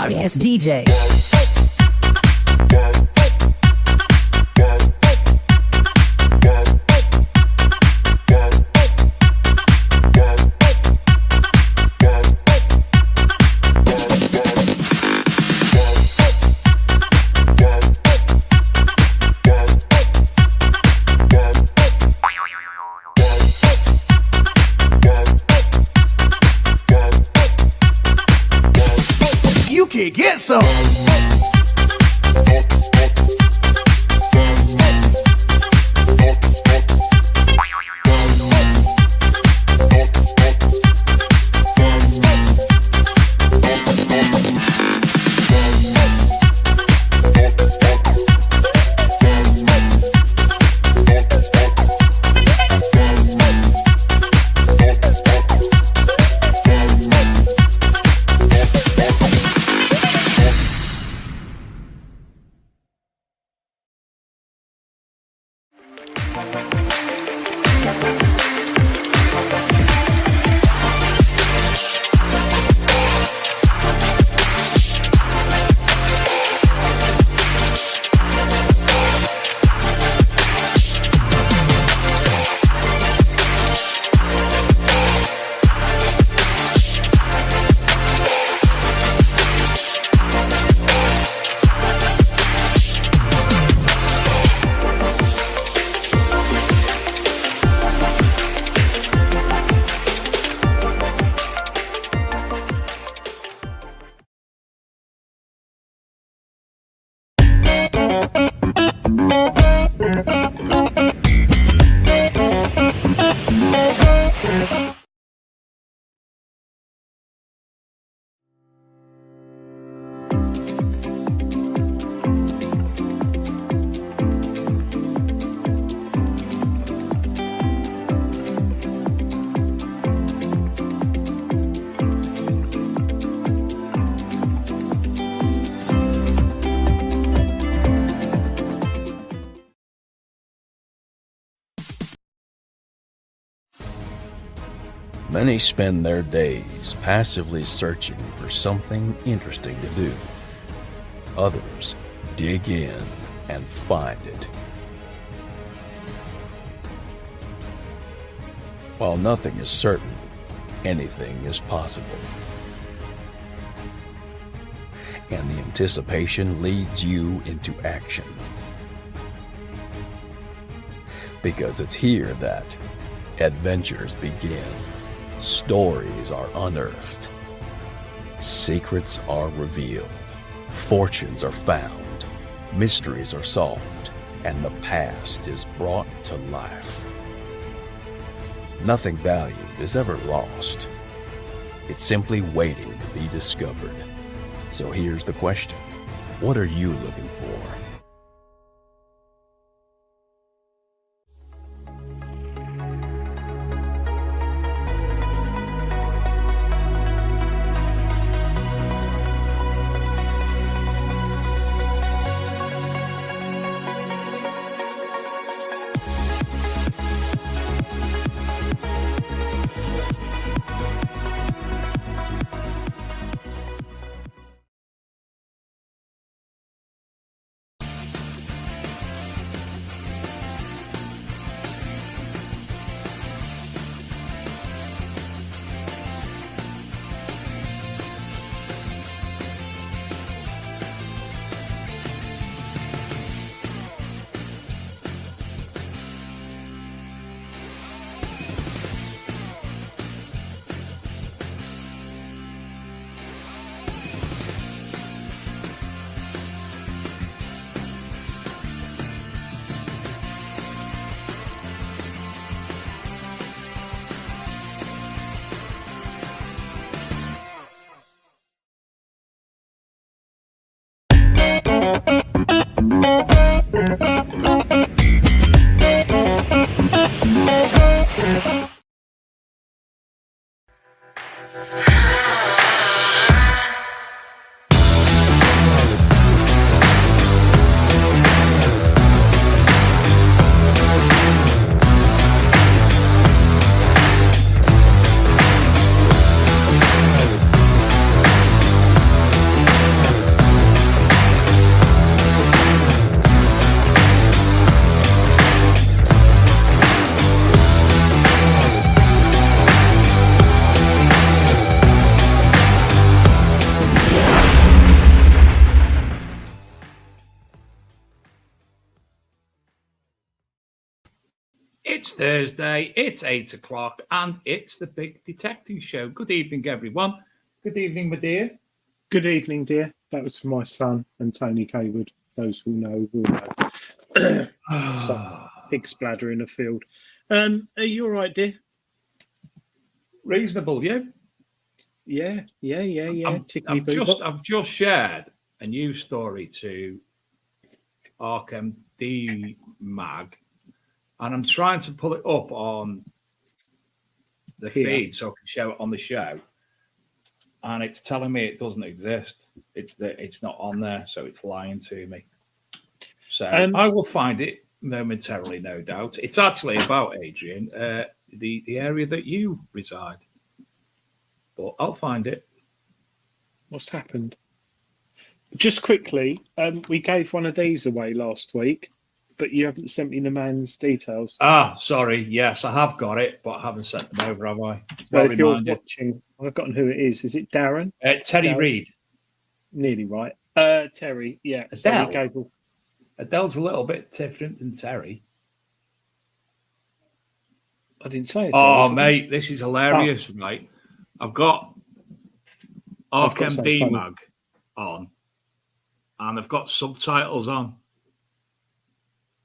sorry ass DJ. You can get some. Many spend their days passively searching for something interesting to do. Others dig in and find it. While nothing is certain, anything is possible. And the anticipation leads you into action. Because it's here that adventures begin. Stories are unearthed. Secrets are revealed. Fortunes are found. Mysteries are solved. And the past is brought to life. Nothing valued is ever lost. It's simply waiting to be discovered. So here's the question. What are you looking for? It's Thursday, it's 8 o'clock, and it's the Big Detecting Show. Good evening, everyone. Good evening, my dear. Good evening, dear. That was for my son and Tony Kaywood. Those who know will know. Pig's bladder in a field. Are you all right, dear? Reasonable, you? Yeah. I've just shared a news story to RMD Mag, and I'm trying to pull it up on the feed so I can show it on the show. And it's telling me it doesn't exist. It's not on there, so it's lying to me. So I will find it momentarily, no doubt. It's actually about Adrian, the area that you reside. But I'll find it. What's happened? Just quickly, we gave one of these away last week, but you haven't sent me the man's details. Sorry. Yes, I have got it, but I haven't sent them over, have I? So if you're watching, I've forgotten who it is. Is it Darren? Terry Reid. Nearly right. Terry, yeah. Adele. So Adele's a little bit different than Terry. I didn't say it. Oh, mate, this is hilarious, mate. I've got RMD Mag on, and I've got subtitles on.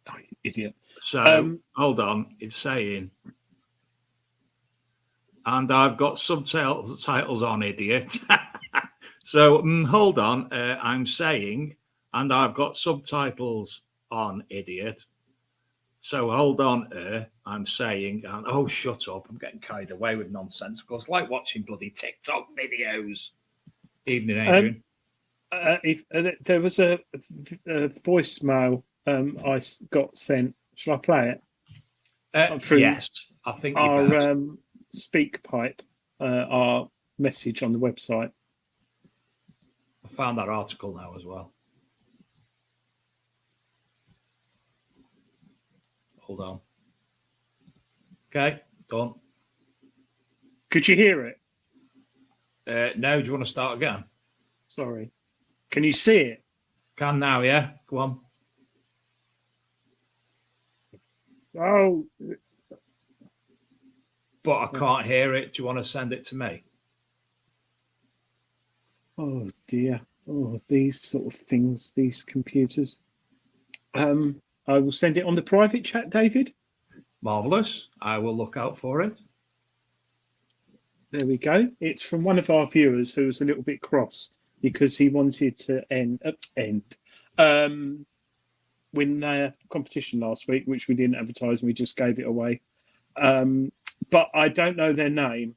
Oh, you idiot. So, hold on. It's saying, and I've got subtitles on, idiot. So, hold on. I'm saying, and I've got subtitles on, idiot. So, hold on. I'm saying, and oh, shut up. I'm getting carried away with nonsense. It's like watching bloody TikTok videos. Evening, Adrian. There was a voicemail I got sent. Shall I play it? Yes, I think our speak pipe, our message on the website. I found that article now as well. Hold on. Okay, done. Could you hear it? No, do you want to start again? Sorry. Can you see it? Can now, yeah. Go on. Oh. But I can't hear it. Do you want to send it to me? Oh, dear. Oh, these sort of things, these computers. I will send it on the private chat, David. Marvellous. I will look out for it. There we go. It's from one of our viewers who was a little bit cross because he wanted to win their competition last week, which we didn't advertise and we just gave it away. But I don't know their name.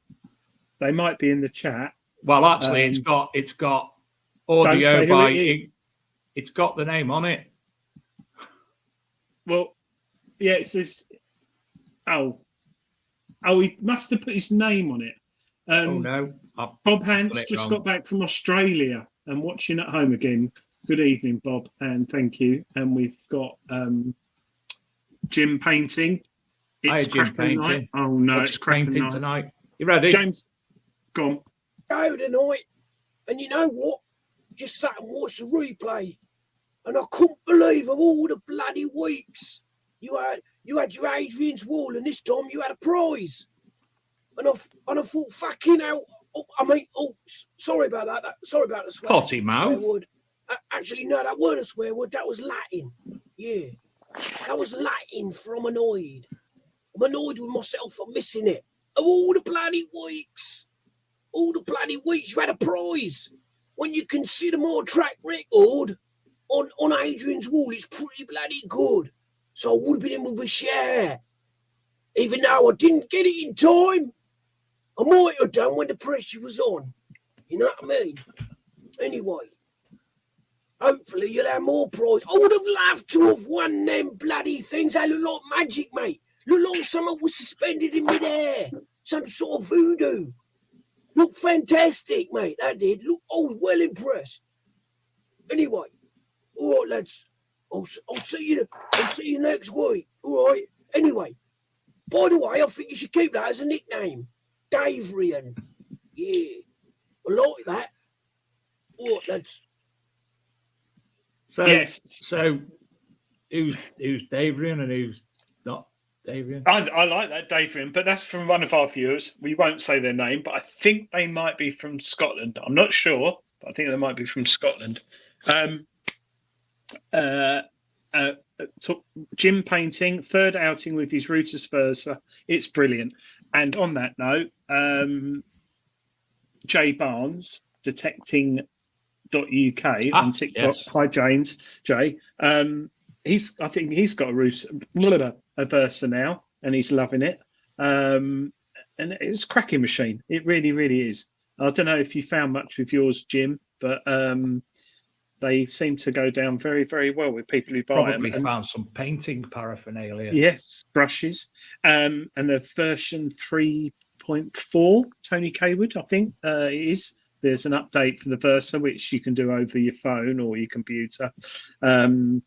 They might be in the chat. Well, actually, it's got audio by. It's got the name on it. Well, yeah, it says. Oh, he must have put his name on it. Oh no! Bob Hans just got back from Australia and watching at home again. Good evening, Bob, and thank you. And we've got Jim Painting. Hi, Jim Painting. Night. Oh no, it's painting night. Tonight. You ready? James, go on. Go tonight, and you know what? Just sat and watched the replay, and I couldn't believe of all the bloody weeks you had your Adrian's wall, and this time you had a prize. And I thought, fucking hell. Sorry about that. Sorry about the swear word. Actually, no, that weren't a swear word. That was Latin. Yeah, that was Latin from annoyed. I'm annoyed with myself for missing it. Of all the bloody weeks you had a prize. When you consider my track record on Adrian's wall, it's pretty bloody good. So I would have been in with a share. Even though I didn't get it in time, I might have done when the pressure was on. You know what I mean? Anyway, hopefully you'll have more prize. I would have loved to have won them bloody things. They look like magic, mate. Look like someone was suspended in midair. Some sort of voodoo. Look fantastic, mate. That did. Look, I was well impressed. Anyway, all right, lads. I'll see you next week. All right. Anyway, by the way, I think you should keep that as a nickname. Davrian. Yeah. I like that. All right, lads. So, yes. So who's Davrian and who's not? Adrian? I like that, Adrian, but that's from one of our viewers. We won't say their name, but I think they might be from Scotland. I'm not sure, but I think they might be from Scotland. Jim painting, third outing with his Reuters Versa. It's brilliant. And on that note, Jay Barnes, detecting.uk on TikTok. Yes. Hi, Jay. I think he's got a Versa now, and he's loving it. And it's a cracking machine. It really, really is. I don't know if you found much with yours, Jim, but they seem to go down very, very well with people who buy them. Probably found some painting paraphernalia. Yes, brushes. And the version 3.4, Tony Kaywood, I think it is. There's an update for the Versa, which you can do over your phone or your computer. And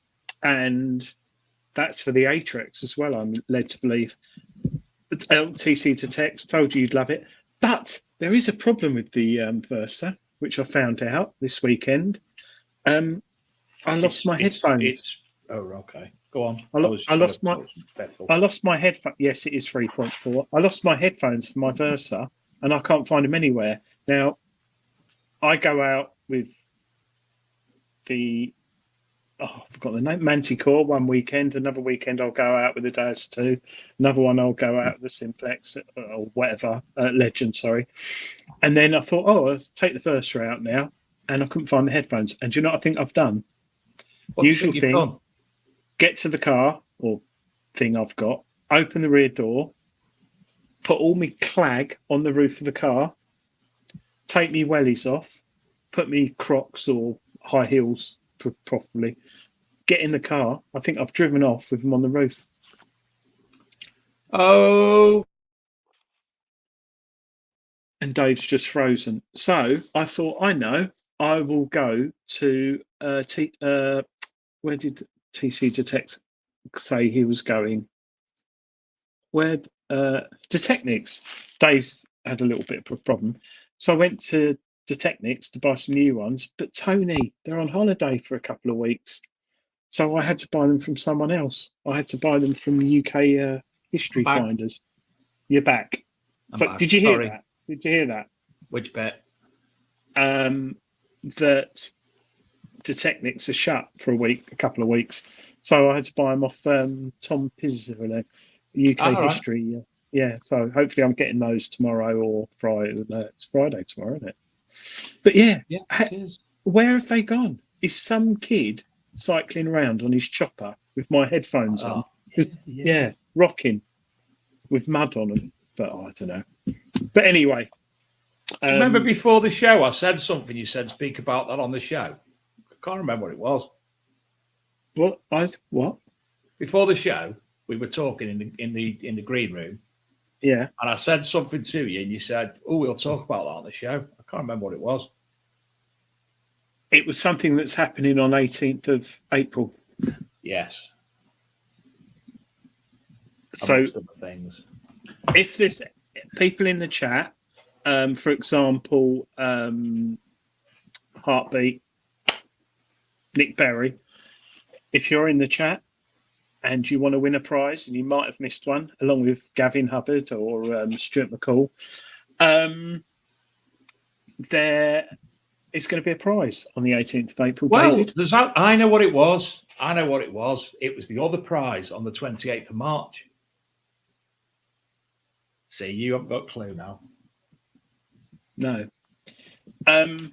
that's for the Atrix as well, I'm led to believe. LTC to text, told you you'd love it. But there is a problem with the Versa, which I found out this weekend. I lost my headphones. Okay. Go on. I lost my headphones. Yes, it is 3.4. I lost my headphones for my Versa, and I can't find them anywhere. Now, I go out with I forgot the name, Manticore one weekend. Another weekend I'll go out with the Daz 2. Another one I'll go out with the Simplex or whatever, Legend, sorry. And then I thought, I'll take the Versa out now. And I couldn't find the headphones. And do you know what I think I've done? Usual thing, get to the car or thing I've got, open the rear door, put all my clag on the roof of the car, take me wellies off, put me Crocs or high heels properly, get in the car. I think I've driven off with them on the roof. Oh. And Dave's just frozen. So I thought, I will go to where did TC Detect say he was going? Where Detectnics. Dave's had a little bit of a problem. So I went to Detectnics to buy some new ones, but Tony, they're on holiday for a couple of weeks. So I had to buy them from someone else. I had to buy them from UK History Finders. You're back. Did you hear that? Did you hear that? Which bit? That Detectnics are shut for a couple of weeks. So I had to buy them off Tom Pizzer, UK History. Yeah, so hopefully I'm getting those tomorrow or Friday. It's Friday tomorrow, isn't it? But yeah, it is. Where have they gone? Is some kid cycling around on his chopper with my headphones on? Yeah, rocking with mud on them. But I don't know. But anyway. Remember before the show, I said something. You said speak about that on the show. I can't remember what it was. What? Before the show, we were talking in the green room. Yeah. And I said something to you, and you said, "Oh, we'll talk about that on the show." I can't remember what it was. It was something that's happening on 18th of April. Yes. So things. If there's people in the chat, for example, Heartbeat, Nick Berry, if you're in the chat and you want to win a prize, and you might have missed one, along with Gavin Hubbard or Stuart McCall, there is going to be a prize on the 18th of April. Well, David? I know what it was. It was the other prize on the 28th of March. See, you haven't got a clue now. No. I've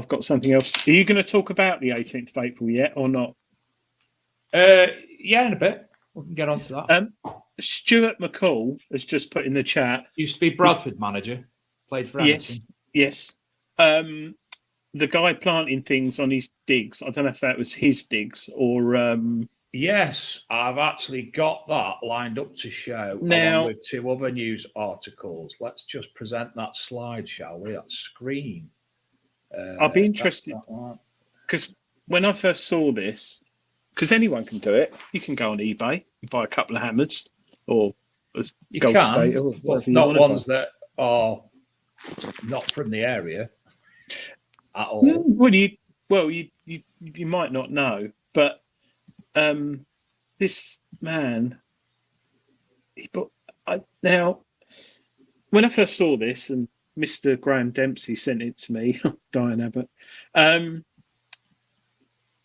got something else. Are you going to talk about the 18th of April yet or not? Yeah, in a bit. We can get on to that. Stuart McCall has just put in the chat. Used to be Bradford manager. Played for Everton. Yes. The guy planting things on his digs. I don't know if that was his digs or... Yes, I've actually got that lined up to show now, along with two other news articles. Let's just present that slide, shall we? That screen. I'll be interested because when I first saw this, because anyone can do it, you can go on eBay and buy a couple of hammers or you Gold can, State or whatever you not want ones that are not from the area at all. Well, you might not know, but this man, now, when I first saw this, and Mr. Graham Dempsey sent it to me, Diane Abbott,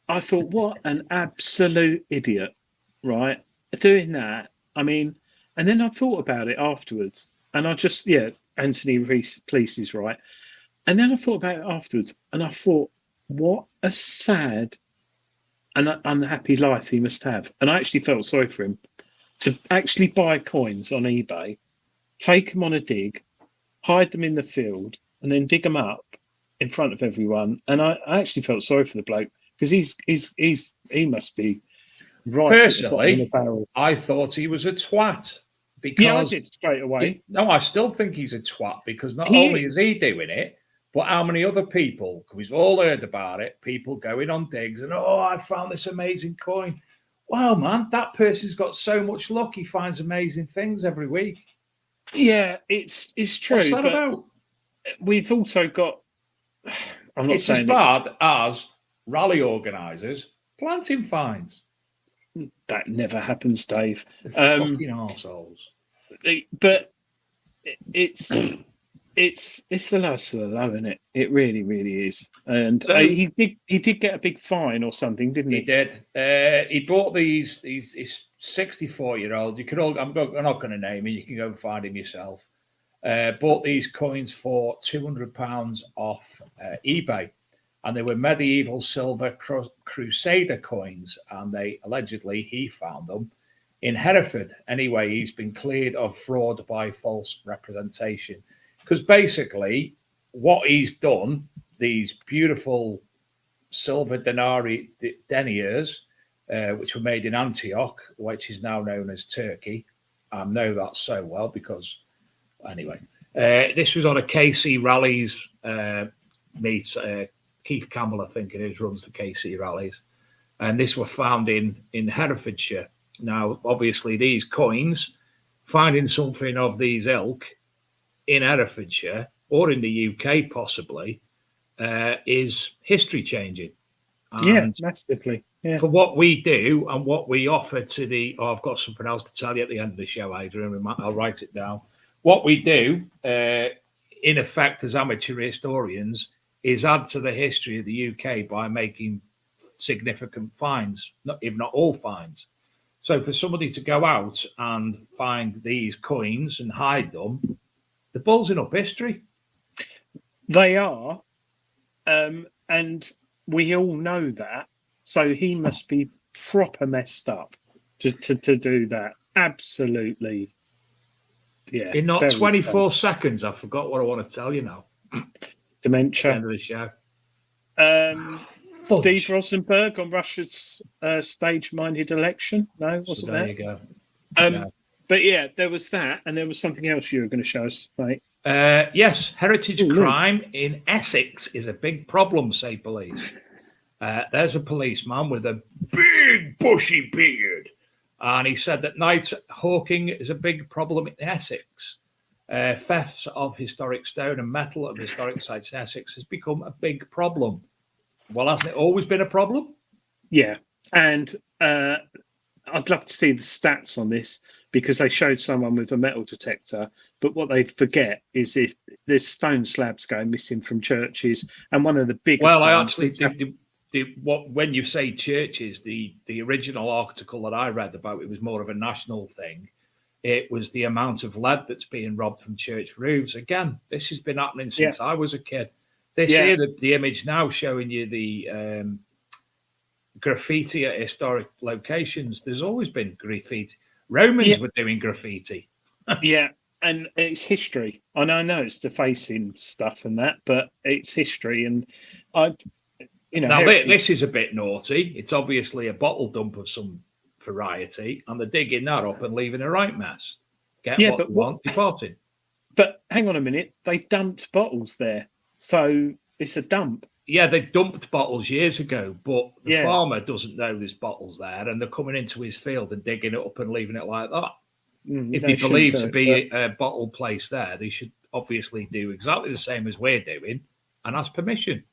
I thought, what an absolute idiot, right? Doing that. I mean, and then I thought about it afterwards, and I just, Anthony Reese is right. And then I thought about it afterwards, and I thought, what a sad and unhappy life he must have. And I actually felt sorry for him to actually buy coins on eBay, take them on a dig, hide them in the field, and then dig them up in front of everyone. And I actually felt sorry for the bloke because he must be right. Personally, I thought he was a twat. Because I did straight away. I still think he's a twat because not only is he doing it, but how many other people, because we've all heard about it, people going on digs and, I found this amazing coin. Wow, man, that person's got so much luck. He finds amazing things every week. Yeah, it's true. What's that about? We've also got, I'm not saying it's as bad as rally organisers planting fines. That never happens, Dave. Fucking arseholes. But it's the lowest of the low, isn't it? It really, really is. And he did get a big fine or something, didn't he? He did. He bought these 64-year-old. You could all. I'm not going to name him. You can go and find him yourself. Bought these coins for £200 off eBay, and they were medieval silver Crusader coins. And he found them in Hereford. Anyway, he's been cleared of fraud by false representation. Because basically, what he's done, these beautiful silver deniers, which were made in Antioch, which is now known as Turkey. I know that so well because, anyway, this was on a KC Rallies meet. Keith Campbell, I think it is, runs the KC Rallies. And this were found in Herefordshire. Now, obviously, these coins, finding something of these ilk in Herefordshire or in the UK possibly is history changing. And massively. Yeah. For what we do and what we offer to the... I've got something else to tell you at the end of the show, Adrian. I'll write it down. What we do, in effect, as amateur historians, is add to the history of the UK by making significant finds, if not all finds. So for somebody to go out and find these coins and hide them, they're ballsing up history. They are. And we all know that. So he must be proper messed up to do that. Absolutely. Yeah. In not 24 seconds, I forgot what I want to tell you now. Dementia. End of the show. Steve Rosenberg on Russia's stage-minded election. No, wasn't there? There You go. But yeah, there was that, and there was something else you were going to show us, mate. Yes, heritage crime in Essex is a big problem, say police. There's a policeman with a big bushy beard, and he said that night hawking is a big problem in Essex. Thefts of historic stone and metal of historic sites in Essex has become a big problem. Well, hasn't it always been a problem? Yeah, and I'd love to see the stats on this because they showed someone with a metal detector, but what they forget is there's stone slabs going missing from churches, and one of the biggest... Well, I actually... when you say churches, the original article that I read about it was more of a national thing. It was the amount of lead that's being robbed from church roofs. Again, this has been happening since I was a kid. Here, the image now showing you the graffiti at historic locations. There's always been graffiti. Romans were doing graffiti. Yeah, and it's history. And I know it's defacing stuff and that, but it's history. And now this is a bit naughty. It's obviously a bottle dump of some variety, and they're digging that up and leaving a right mess. Get what you want, departing. But hang on a minute, they dumped bottles there, so it's a dump. Yeah, they dumped bottles years ago, but the farmer doesn't know there's bottles there, and they're coming into his field and digging it up and leaving it like that. If they believe to be a bottle place there, they should obviously do exactly the same as we're doing and ask permission.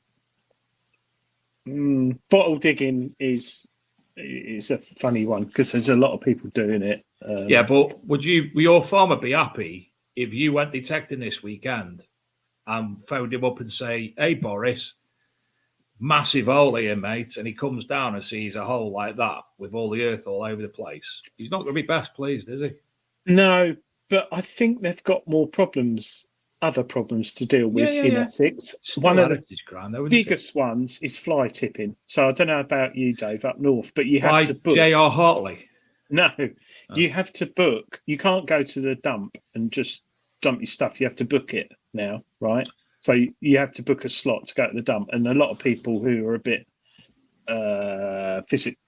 Bottle digging is It's a funny one because there's a lot of people doing it. Yeah, but would your farmer be happy if you went detecting this weekend and phoned him up and say, "Hey, Boris, massive hole here, mate," and he comes down and sees a hole like that with all the earth all over the place? He's not going to be best pleased, is he? No, but I think they've got more problems, other problems to deal with in Essex. Still One of the heritage ground, though, isn't biggest ones is fly tipping. So I don't know about you, Dave, up north, but you have to book. J.R. Hartley. No, you have to book. You can't go to the dump and just dump your stuff. You have to book it now, right? So you have to book a slot to go to the dump. And a lot of people who are a bit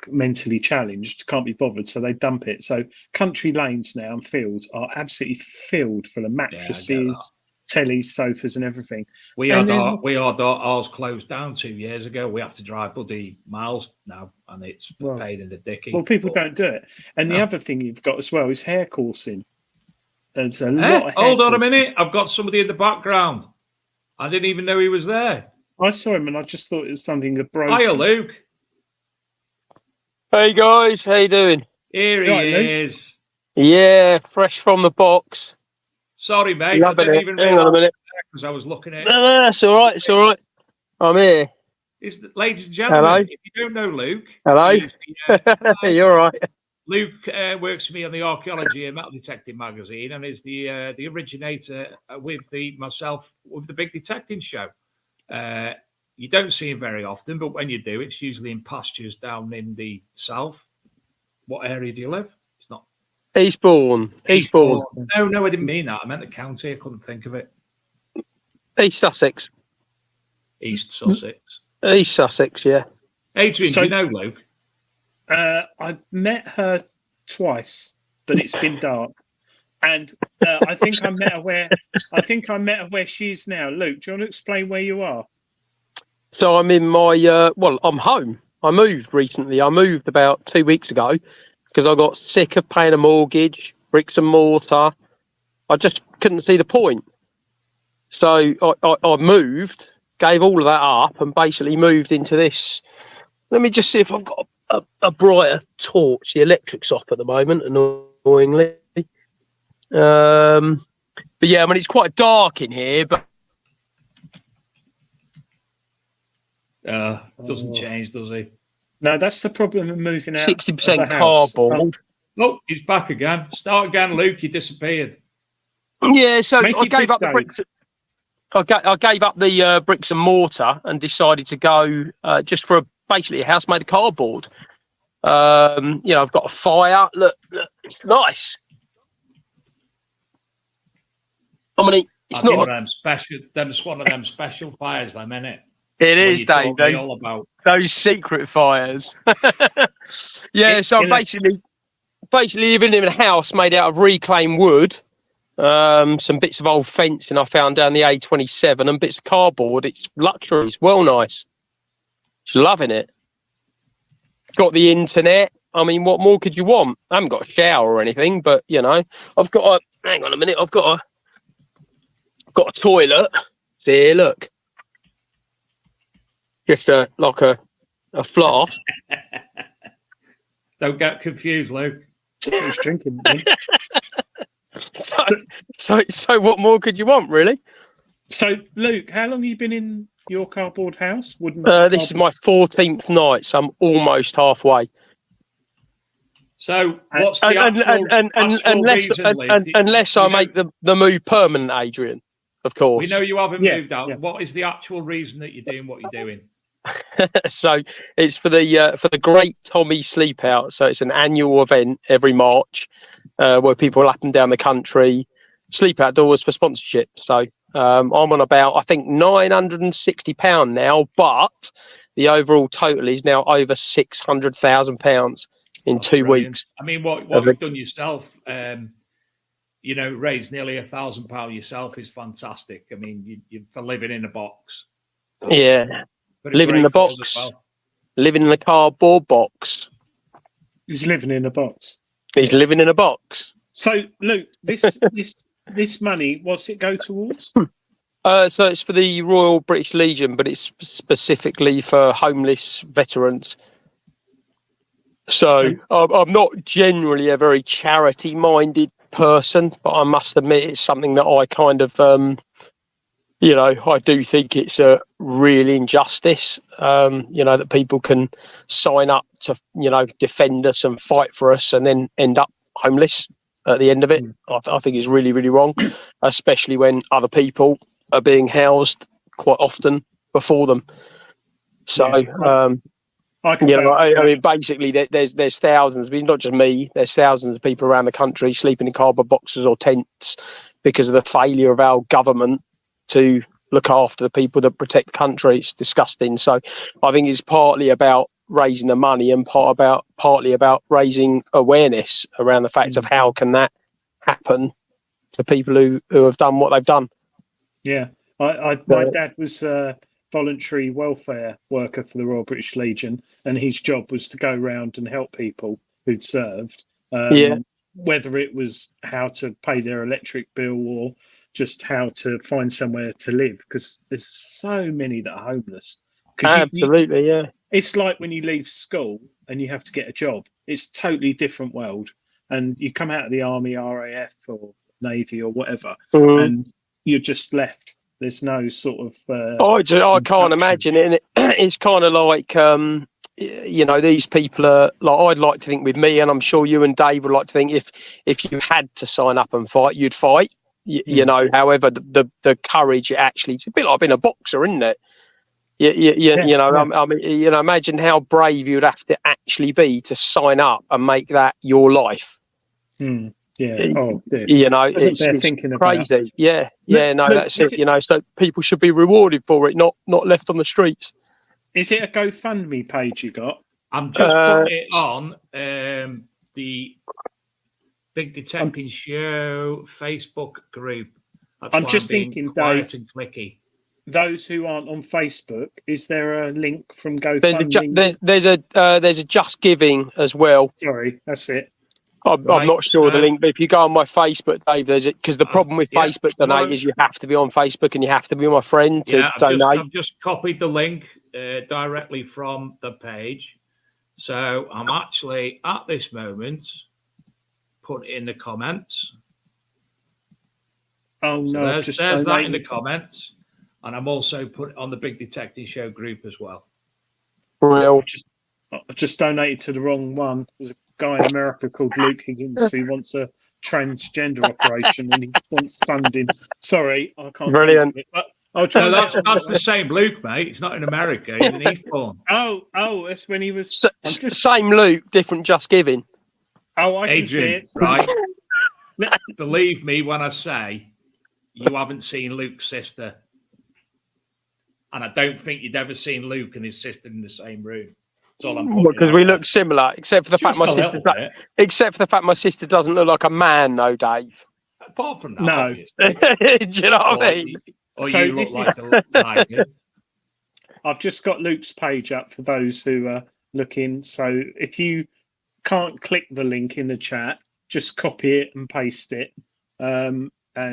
mentally challenged can't be bothered, so they dump it. So country lanes now and fields are absolutely filled full of mattresses, tellies, sofas, and everything. We had ours closed down 2 years ago. We have to drive bloody miles now, and it's paid in the dicky. Well, people don't do it. And the other thing you've got as well is hair coursing. There's a lot of hold on a minute. I've got somebody in the background. I didn't even know he was there. I saw him and I just thought it was something that broke. Hiya, Luke. Hey guys, how you doing? Here he is. Yeah, fresh from the box. Sorry, mate. I didn't even hang on a minute because I was looking at. No, that's all right. It's all right. I'm here. Ladies and gentlemen, hello. If you don't know Luke, hello. You're all right. Luke works for me on the Archaeology and Metal Detecting magazine, and is the originator with myself with the Big Detecting Show. You don't see him very often, but when you do, it's usually in pastures down in the south. What area do you live? It's not Eastbourne. No, I didn't mean that. I meant the county. I couldn't think of it. East Sussex. East Sussex. East Sussex, yeah. Adrian, do you know Luke? I've met her twice, but it's been dark. And I think I met her where she is now. Luke, do you want to explain where you are? So I'm in my I'm home. I moved recently. I moved about 2 weeks ago because I got sick of paying a mortgage, bricks and mortar. I just couldn't see the point. So I moved, gave all of that up, and basically moved into this. Let me just see if I've got a brighter torch. The electric's off at the moment, annoyingly. But yeah, I mean, it's quite dark in here, but doesn't change, does he? No, that's the problem of moving out. 60% cardboard. Oh, he's back again. Start again, Luke. You disappeared. Yeah, so I gave up the bricks. I gave up the bricks and mortar and decided to go just for basically a house made of cardboard. I've got a fire. Look, it's nice. I mean, it's not one of them special. Them's one of them special fires, them, innit? It is, Dave. All about those secret fires. Yeah, so I'm basically living in a house made out of reclaimed wood, some bits of old fencing I found down the A27, and bits of cardboard. It's luxury. It's well nice. Just loving it. Got the internet. I mean, what more could you want? I haven't got a shower or anything, but I've got a. Hang on a minute. I've got a toilet. See, look. Just like a flask. Don't get confused, Luke. He's drinking. So what more could you want, really? So, Luke, how long have you been in your cardboard house? This is my 14th night, so I'm almost halfway. So, what's the actual reason, unless I make the move permanent, Adrian, of course. We know you haven't moved out. Yeah. What is the actual reason that you're doing what you're doing? So it's for the Great Tommy Sleep Out. So it's an annual event every March where people up and down the country sleep outdoors for sponsorship. So I'm on about, I think, £960 now, but the overall total is now over £600,000 in 2 weeks. I mean, what you've done yourself, raised nearly £1,000 yourself is fantastic. I mean, you for living in a box. Yeah. Living in the box, living in a cardboard box. He's living in a box. He's living in a box. So, Luke, this money, what's it go towards? So it's for the Royal British Legion, but it's specifically for homeless veterans. So I'm not generally a very charity-minded person, but I must admit it's something that I kind of, I do think it's a real injustice, that people can sign up to, defend us and fight for us and then end up homeless at the end of it. I think it's really, really wrong, especially when other people are being housed quite often before them. So, I mean, basically, there's thousands. I mean, not just me. There's thousands of people around the country sleeping in cardboard boxes or tents because of the failure of our government to look after the people that protect the country. It's disgusting. So, I think it's partly about raising the money and partly about raising awareness around the fact of how can that happen to people who have done what they've done. Yeah, my dad was voluntary welfare worker for the Royal British Legion, and his job was to go around and help people who'd served, whether it was how to pay their electric bill or just how to find somewhere to live, because there's so many that are homeless. Absolutely, yeah. It's like when you leave school and you have to get a job. It's a totally different world, and you come out of the army, RAF or Navy or whatever, and you're just left. There's no sort of. I can't imagine it. And it's kind of like, these people are like. I'd like to think with me, and I'm sure you and Dave would like to think if you had to sign up and fight, you'd fight. However, the courage it's a bit like being a boxer, isn't it? I mean, imagine how brave you'd have to actually be to sign up and make that your life. Yeah. It's thinking crazy. About. Yeah. No, that's it. So people should be rewarded for it, not left on the streets. Is it a GoFundMe page you got? I'm just putting it on the Big Detecting Show Facebook group. I'm just thinking, Dave, and clicky. Those who aren't on Facebook, is there a link from GoFundMe? There's a Just Giving as well. Sorry, that's it. I'm not sure of the link, but if you go on my Facebook, Dave, there's it, because the problem with Facebook Donate is you have to be on Facebook and you have to be my friend to donate. I've just copied the link directly from the page. So I'm actually, at this moment, putting it in the comments. Oh, no. So there's that in the comments. And I'm also put it on the Big Detecting Show group as well. Real. I just donated to the wrong one. There's a guy in America called Luke Higgins who wants a transgender operation and he wants funding. Sorry, I can't. Brilliant. It, but I'll try. No, that's the same Luke, mate. It's not in America. He's in Eastbourne. Oh, that's when he was. Same Luke, different Just Giving. Oh, I Adrian, can see it. Right. Believe me when I say you haven't seen Luke's sister. And I don't think you'd ever seen Luke and his sister in the same room. That's all I'm putting. Because we look similar, except for the fact my sister doesn't look like a man, though, Dave. Apart from that, no. Obviously. Do you know what I mean? Or you look like a lion. I've just got Luke's page up for those who are looking. So if you can't click the link in the chat, just copy it and paste it. And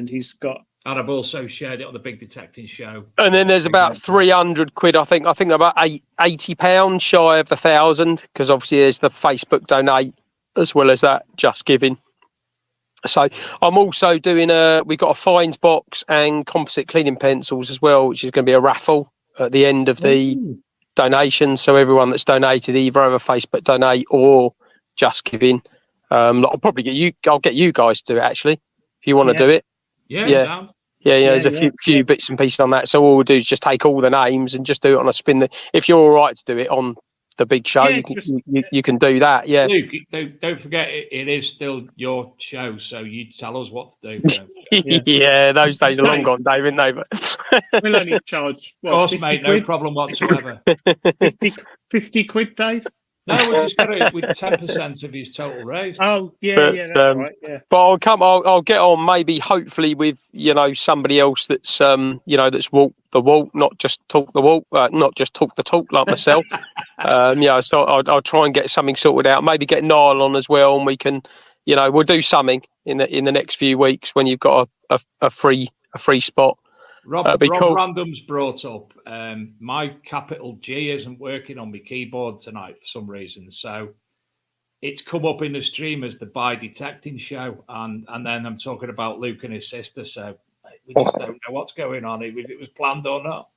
he's got. And I've also shared it on the Big Detecting Show. And then there's about 300 quid, I think about £80 shy of the 1,000, because obviously there's the Facebook Donate as well as that Just Giving. So I'm also doing we've got a fines box and composite cleaning pencils as well, which is going to be a raffle at the end of the donation. So everyone that's donated either over Facebook Donate or Just Giving, I'll probably get you guys to do it actually, if you want to do it. Yeah. There's a few bits and pieces on that. So all we'll do is just take all the names and just do it on a spin. If you're all right to do it on the big show, you can do that. Yeah. Luke, don't forget it is still your show, so you tell us what to do. Yeah, those days are long gone, Dave, aren't they? But we'll only charge. Of course, mate, no problem whatsoever. 50 quid, Dave. No, we're just going to with 10% of his total raise. Oh, that's right. Yeah. But I'll get on maybe hopefully with somebody else that's that's walked the walk, not just talk the walk, not just talk the talk like myself. So I'll try and get something sorted out. Maybe get Niall on as well, and we can, we'll do something in the next few weeks when you've got a free spot. Rob Random's brought up my capital G isn't working on my keyboard tonight for some reason. So it's come up in the stream as the BIG Detecting Show, and then I'm talking about Luke and his sister. So we just don't know what's going on, if it was planned or not.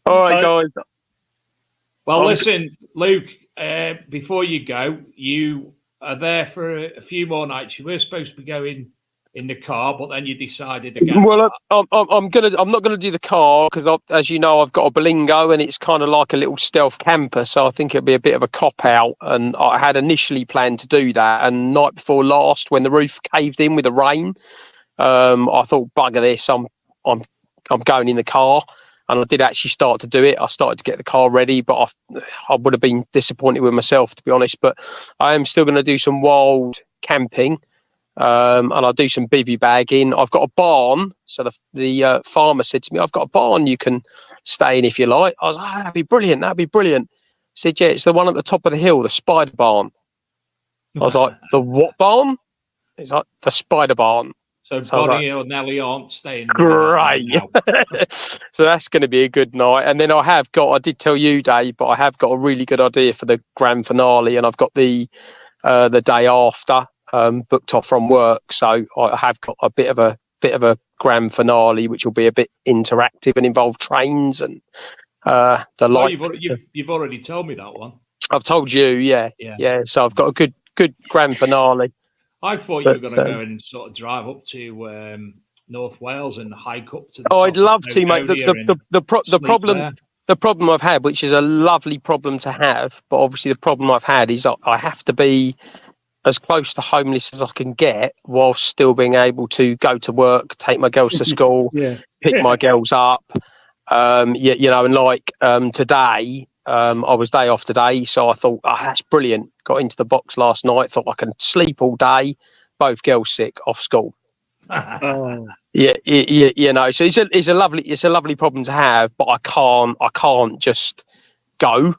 All right, guys. Well, listen, Luke. Before you go, you are there for a few more nights. You were supposed to be going in the car, but then you decided against. Well, I'm not gonna do the car because, as you know, I've got a Berlingo and it's kind of like a little stealth camper, so I think it'd be a bit of a cop out. And I had initially planned to do that, and night before last, when the roof caved in with the rain, I thought, bugger this, I'm going in the car. And I did actually start to do it. I started to get the car ready, but I would have been disappointed with myself, to be honest. But I am still going to do some wild camping, and I'll do some bivvy bagging. I've got a barn. So the farmer said to me, I've got a barn you can stay in if you like. I was like, that'd be brilliant. That'd be brilliant. He said, yeah, it's the one at the top of the hill, the spider barn. I was like, the what barn? He's like, the spider barn. So Bonnie or Nelly aren't staying. Great. So that's going to be a good night. And then I did tell you, Dave, but I have got a really good idea for the grand finale, and I've got the day after booked off from work. So I have got a bit of a grand finale, which will be a bit interactive and involve trains and the like. You've already told me that one. I've told you, yeah. So I've got a good grand finale. I thought you were going to go and sort of drive up to North Wales and hike up to the I'd love to, mate. The problem I've had, which is a lovely problem to have, but obviously the problem I've had is I have to be as close to homeless as I can get whilst still being able to go to work, take my girls to school, pick my girls up. And like today, I was day off today, so I thought, that's brilliant. Got into the box last night, thought I can sleep all day. Both girls sick, off school. So it's a lovely problem to have, but I can't just go.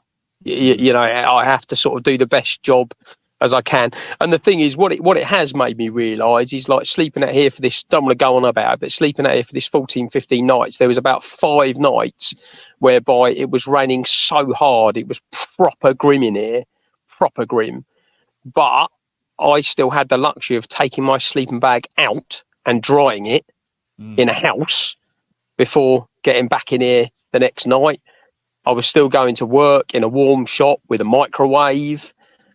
I have to sort of do the best job as I can. And the thing is, what it has made me realise is, like, sleeping out here for this, don't want to go on about it, but sleeping out here for this 14, 15 nights, there was about 5 nights whereby it was raining so hard, it was proper grim in here, proper grim. But I still had the luxury of taking my sleeping bag out and drying it in a house before getting back in here the next night. I was still going to work in a warm shop with a microwave,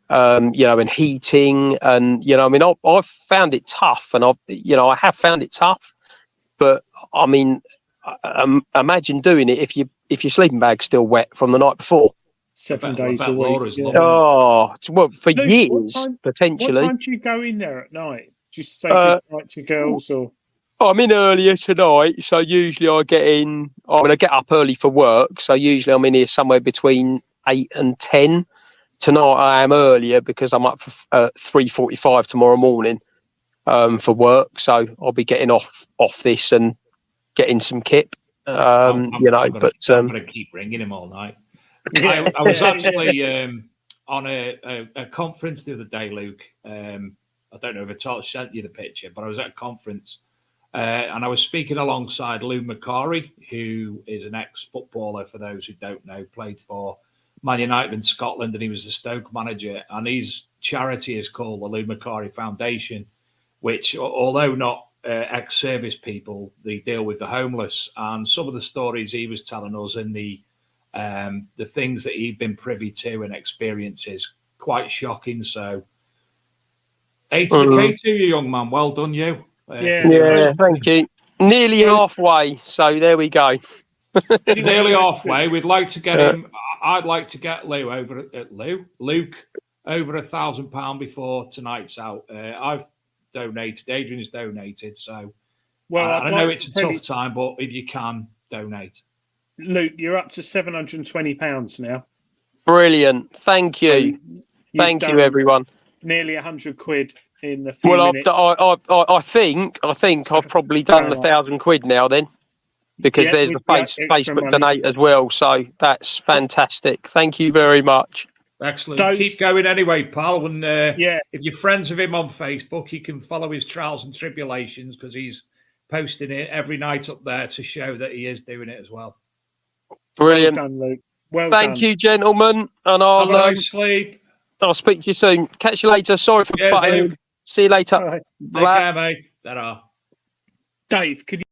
and heating, and I've found it tough, and I have found it tough. But I mean, imagine doing it if your sleeping bag's still wet from the night before. 7 days a week. Oh, well, for years potentially. What time do you go in there at night? Do you say good night to your girls, or? I'm in earlier tonight, so usually I get in. I get up early for work, so usually I'm in here somewhere between 8 and 10. Tonight I am earlier because I'm up for 3:45 tomorrow morning for work, so I'll be getting off this and getting some kip. I'm going to keep ringing him all night. I was actually on a conference the other day, Luke. I don't know if I sent you the picture, but I was at a conference and I was speaking alongside Lou McCarry, who is an ex-footballer, for those who don't know, played for Man United in Scotland, and he was the Stoke manager. And his charity is called the Lou McCarry Foundation, which, although not ex-service people, they deal with the homeless. And some of the stories he was telling us and the things that he'd been privy to and experiences, quite shocking. So, 80k to you, young man. Well done, you. Thank you. Nearly halfway. So there we go. Nearly halfway. We'd like to get him. I'd like to get Luke over £1,000 before tonight's out. I've donated. Adrian's donated. So, I know it's a tough time, but if you can donate, Luke, you're up to £720 now. Brilliant. Thank you. Thank you, everyone. Nearly 100 quid in the few minutes. I think I've probably done £1,000 now then, because there's the Facebook donate as well. So that's fantastic. Thank you very much. Excellent. So, keep going anyway, pal. And if you're friends with him on Facebook, you can follow his trials and tribulations, because he's posting it every night up there to show that he is doing it as well. Brilliant. Well done, Luke. Well Thank done. you, gentlemen, and Have a nice sleep. I'll speak to you soon. Catch you later. Sorry for Cheers, butting Luke. in. See you later. All right. Take care, mate. Ta-ra. Dave, could you